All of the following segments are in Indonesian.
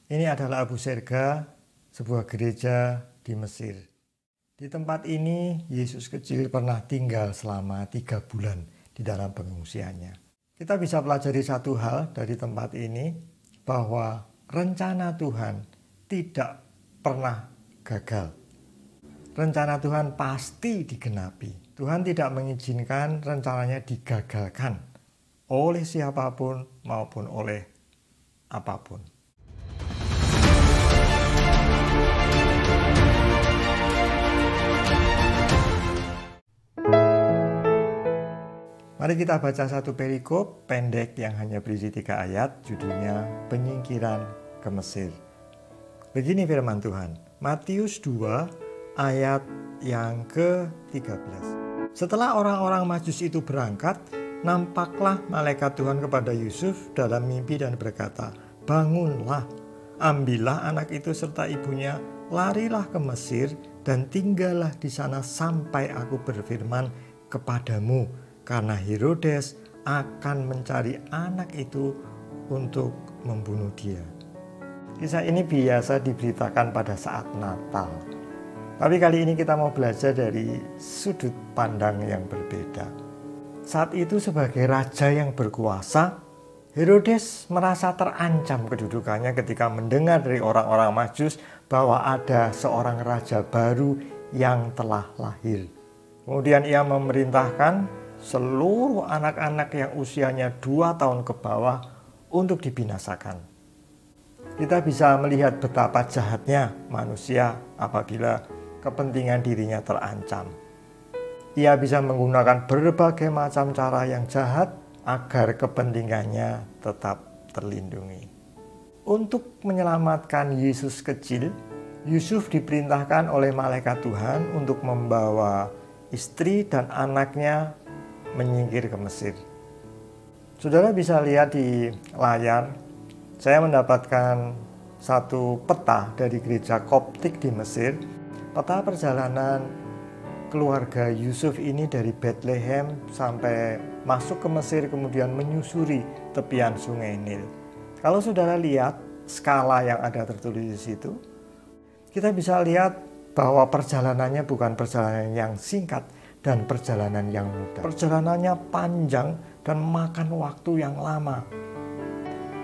Ini adalah Abu Serga, sebuah gereja di Mesir. Di tempat ini, Yesus kecil pernah tinggal selama 3 bulan di dalam pengungsiannya. Kita bisa pelajari satu hal dari tempat ini, bahwa rencana Tuhan tidak pernah gagal. Rencana Tuhan pasti digenapi. Tuhan tidak mengizinkan rencananya digagalkan oleh siapapun maupun oleh apapun. Mari kita baca satu perikop pendek yang hanya berisi 3 ayat, judulnya Penyingkiran ke Mesir. Begini firman Tuhan, Matius 2 ayat yang ke-13. Setelah orang-orang Majus itu berangkat, nampaklah malaikat Tuhan kepada Yusuf dalam mimpi dan berkata, "Bangunlah, ambillah anak itu serta ibunya, larilah ke Mesir dan tinggallah di sana sampai aku berfirman kepadamu. Karena Herodes akan mencari anak itu untuk membunuh dia." Kisah ini biasa diberitakan pada saat Natal. Tapi kali ini kita mau belajar dari sudut pandang yang berbeda. Saat itu sebagai raja yang berkuasa, Herodes merasa terancam kedudukannya ketika mendengar dari orang-orang Majus bahwa ada seorang raja baru yang telah lahir. Kemudian ia memerintahkan seluruh anak-anak yang usianya 2 tahun ke bawah untuk dibinasakan. Kita bisa melihat betapa jahatnya manusia apabila kepentingan dirinya terancam. Ia bisa menggunakan berbagai macam cara yang jahat agar kepentingannya tetap terlindungi. Untuk menyelamatkan Yesus kecil, Yusuf diperintahkan oleh malaikat Tuhan untuk membawa istri dan anaknya menyingkir ke Mesir. Saudara bisa lihat di layar, saya mendapatkan satu peta dari gereja Koptik di Mesir. Peta perjalanan keluarga Yusuf ini dari Bethlehem sampai masuk ke Mesir, kemudian menyusuri tepian sungai Nil. Kalau saudara lihat skala yang ada tertulis di situ, kita bisa lihat bahwa perjalanannya bukan perjalanan yang singkat dan perjalanan yang mudah. Perjalanannya panjang dan makan waktu yang lama.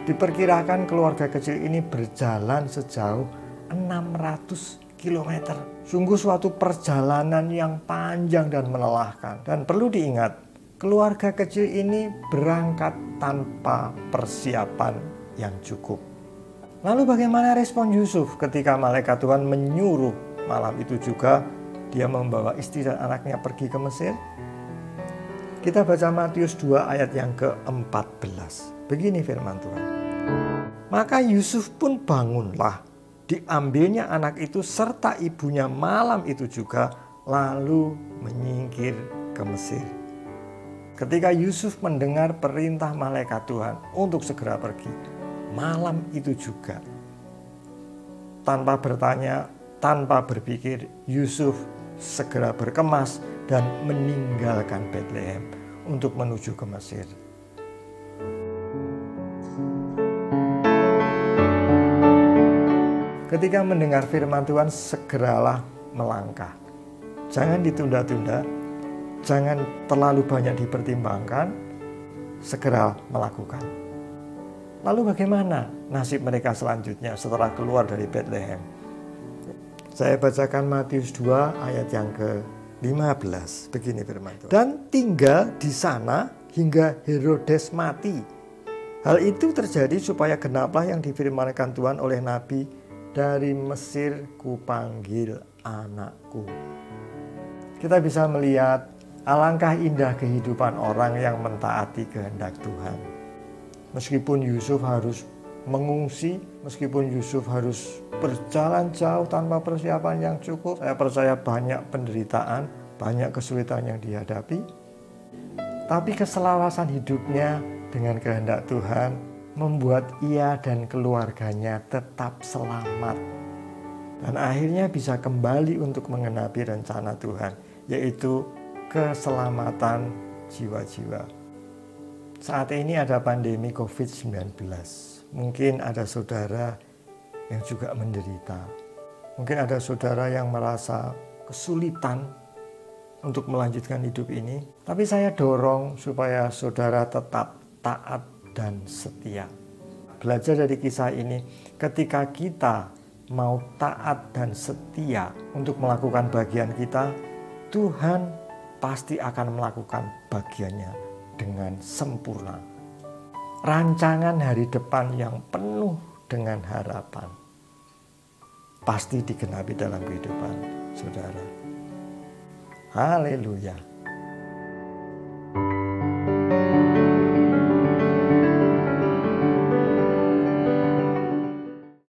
Diperkirakan keluarga kecil ini berjalan sejauh 600 km. Sungguh suatu perjalanan yang panjang dan melelahkan. Dan perlu diingat, keluarga kecil ini berangkat tanpa persiapan yang cukup. Lalu bagaimana respon Yusuf ketika malaikat Tuhan menyuruh malam itu juga dia membawa istri dan anaknya pergi ke Mesir? Kita baca Matius 2 ayat yang ke-14. Begini firman Tuhan. Maka Yusuf pun bangunlah, diambilnya anak itu serta ibunya malam itu juga, lalu menyingkir ke Mesir. Ketika Yusuf mendengar perintah malaikat Tuhan untuk segera pergi, malam itu juga, tanpa bertanya, tanpa berpikir, Yusuf segera berkemas dan meninggalkan Bethlehem untuk menuju ke Mesir. Ketika mendengar firman Tuhan, segeralah melangkah. Jangan ditunda-tunda, jangan terlalu banyak dipertimbangkan, segera melakukan. Lalu bagaimana nasib mereka selanjutnya setelah keluar dari Bethlehem? Saya bacakan Matius 2 ayat yang ke-15. Begini firman Tuhan. Dan tinggal di sana hingga Herodes mati. Hal itu terjadi supaya genaplah yang difirmankan Tuhan oleh Nabi, "Dari Mesir kupanggil anakku." Kita bisa melihat alangkah indah kehidupan orang yang mentaati kehendak Tuhan. Meskipun Yusuf harus mengungsi, meskipun Yusuf harus berjalan jauh tanpa persiapan yang cukup, saya percaya banyak penderitaan, banyak kesulitan yang dihadapi, tapi keselarasan hidupnya dengan kehendak Tuhan membuat ia dan keluarganya tetap selamat dan akhirnya bisa kembali untuk mengenapi rencana Tuhan, yaitu keselamatan jiwa-jiwa. Saat ini ada pandemi COVID-19. Mungkin ada saudara yang juga menderita. Mungkin ada saudara yang merasa kesulitan untuk melanjutkan hidup ini, tapi saya dorong supaya saudara tetap taat dan setia. Belajar dari kisah ini, ketika kita mau taat dan setia untuk melakukan bagian kita, Tuhan pasti akan melakukan bagiannya dengan sempurna. Rancangan hari depan yang penuh dengan harapan pasti digenapi dalam kehidupan saudara. Haleluya.